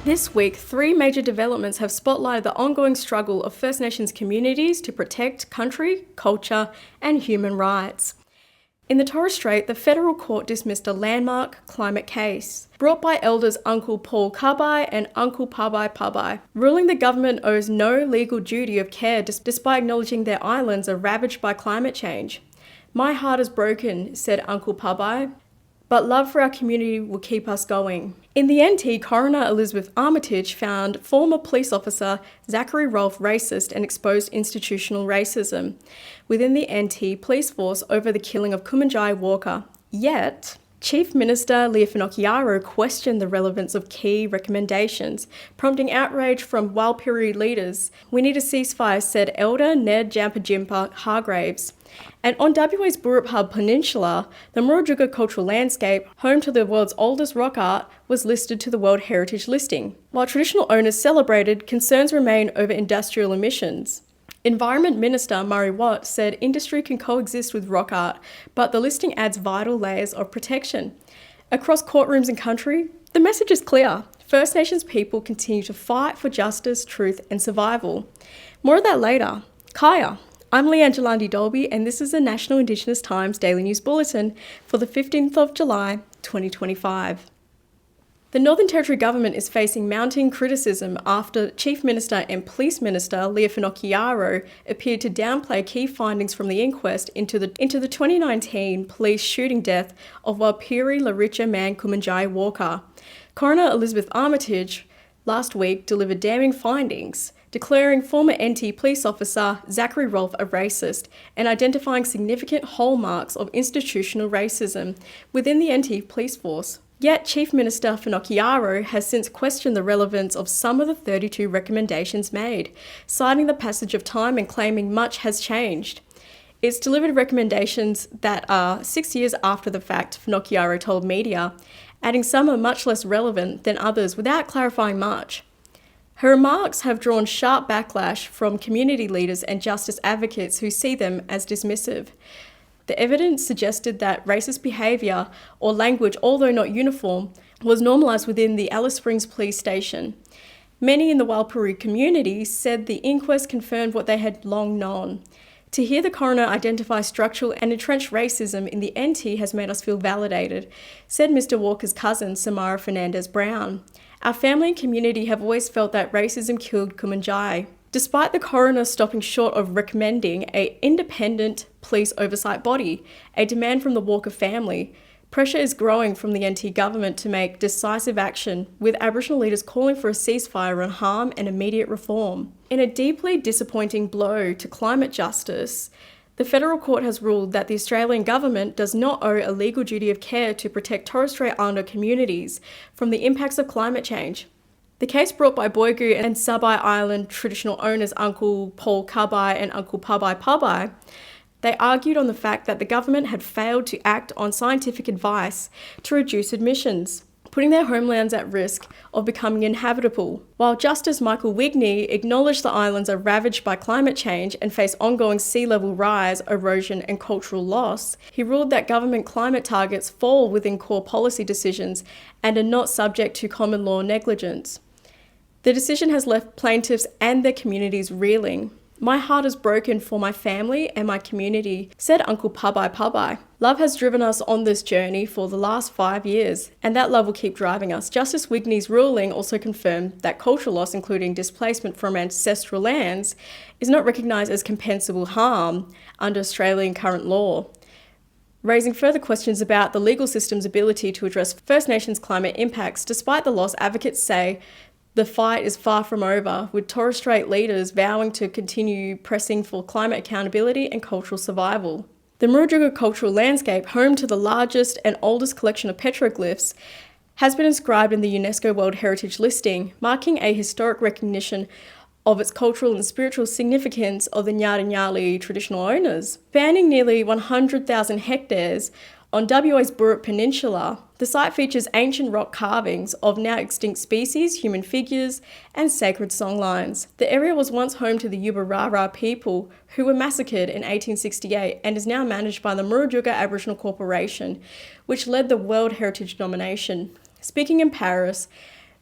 This week, three major developments have spotlighted the ongoing struggle of First Nations communities to protect country, culture, and human rights. In the Torres Strait, the federal court dismissed a landmark climate case brought by elders Uncle Paul Kabai and Uncle Pabai Pabai, ruling the government owes no legal duty of care despite acknowledging their islands are ravaged by climate change. "My heart is broken," said Uncle Pabai, "but love for our community will keep us going." In the NT, Coroner Elizabeth Armitage found former police officer Zachary Rolfe racist and exposed institutional racism within the NT police force over the killing of Kumanjai Walker. Yet, Chief Minister Leanne questioned the relevance of key recommendations, prompting outrage from Walpiri leaders. "We need a ceasefire," said Elder Ned Jampajimpa Hargraves. And on WA's Burrup Hub Peninsula, the Whadjuk cultural landscape, home to the world's oldest rock art, was listed to the World Heritage listing. While traditional owners celebrated, concerns remain over industrial emissions. Environment Minister Murray Watt said industry can coexist with rock art, but the listing adds vital layers of protection. Across courtrooms and country, the message is clear. First Nations people continue to fight for justice, truth, and survival. More of that later. Kaya. I'm Leanne Djilandi Dolby, and this is the National Indigenous Times Daily News Bulletin for the 15th of July, 2025. The Northern Territory Government is facing mounting criticism after Chief Minister and Police Minister Leanne appeared to downplay key findings from the inquest into the 2019 police shooting death of Walpiri Laricha man Kumanjai Walker. Coroner Elizabeth Armitage last week delivered damning findings, declaring former NT police officer Zachary Rolfe a racist and identifying significant hallmarks of institutional racism within the NT police force. Yet Chief Minister Finocchiaro has since questioned the relevance of some of the 32 recommendations made, citing the passage of time and claiming much has changed. It's delivered recommendations that are 6 years after the fact, Finocchiaro told media, adding some are much less relevant than others without clarifying much. Her remarks have drawn sharp backlash from community leaders and justice advocates who see them as dismissive. The evidence suggested that racist behaviour or language, although not uniform, was normalised within the Alice Springs police station. Many in the Walpiri community said the inquest confirmed what they had long known. To hear the coroner identify structural and entrenched racism in the NT has made us feel validated, said Mr. Walker's cousin, Samara Fernandez-Brown. Our family and community have always felt that racism killed Kumanjai. Despite the coroner stopping short of recommending an independent police oversight body, a demand from the Walker family, pressure is growing from the NT government to make decisive action, with Aboriginal leaders calling for a ceasefire on harm and immediate reform. In a deeply disappointing blow to climate justice, the federal court has ruled that the Australian government does not owe a legal duty of care to protect Torres Strait Islander communities from the impacts of climate change. The case brought by Boigu and Sabai Island traditional owners Uncle Paul Kabai and Uncle Pabai Pabai, they argued on the fact that the government had failed to act on scientific advice to reduce emissions, putting their homelands at risk of becoming inhabitable. While Justice Michael Wigney acknowledged the islands are ravaged by climate change and face ongoing sea level rise, erosion and cultural loss, he ruled that government climate targets fall within core policy decisions and are not subject to common law negligence. The decision has left plaintiffs and their communities reeling. "My heart is broken for my family and my community," said Uncle Pabai Pabai. "Love has driven us on this journey for the last 5 years, and that love will keep driving us." Justice Wigney's ruling also confirmed that cultural loss, including displacement from ancestral lands, is not recognised as compensable harm under Australian current law, raising further questions about the legal system's ability to address First Nations climate impacts. Despite the loss, advocates say the fight is far from over, with Torres Strait leaders vowing to continue pressing for climate accountability and cultural survival. The Whadjuk cultural landscape, home to the largest and oldest collection of petroglyphs, has been inscribed in the UNESCO World Heritage listing, marking a historic recognition of its cultural and spiritual significance of the Nyali traditional owners. Spanning nearly 100,000 hectares on WA's Burrup Peninsula, the site features ancient rock carvings of now extinct species, human figures, and sacred songlines. The area was once home to the Yuba Rara people who were massacred in 1868 and is now managed by the Whadjuk Aboriginal Corporation, which led the World Heritage nomination. Speaking in Paris,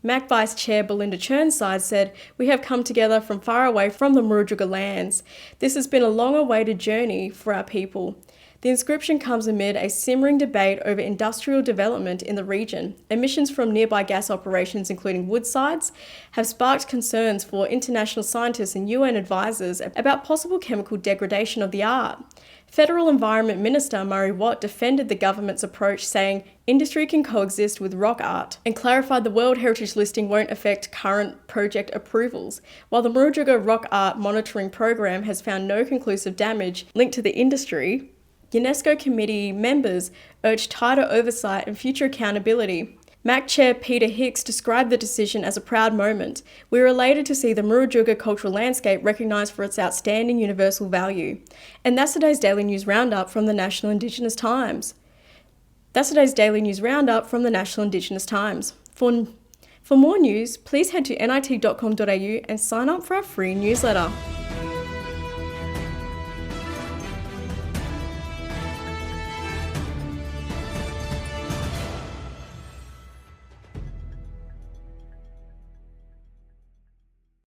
MAC Vice Chair Belinda Churnside said, "We have come together from far away from the Whadjuk lands. This has been a long-awaited journey for our people." The inscription comes amid a simmering debate over industrial development in the region. Emissions from nearby gas operations, including Woodsides, have sparked concerns for international scientists and UN advisors about possible chemical degradation of the art. Federal Environment Minister Murray Watt defended the government's approach, saying industry can coexist with rock art, and clarified the World Heritage listing won't affect current project approvals. While the Whadjuk Rock Art Monitoring Program has found no conclusive damage linked to the industry, UNESCO committee members urged tighter oversight and future accountability. MAC Chair Peter Hicks described the decision as a proud moment. "We are elated to see the Whadjuk cultural landscape recognised for its outstanding universal value." And that's today's Daily News Roundup from the National Indigenous Times. For more news, please head to nit.com.au and sign up for our free newsletter.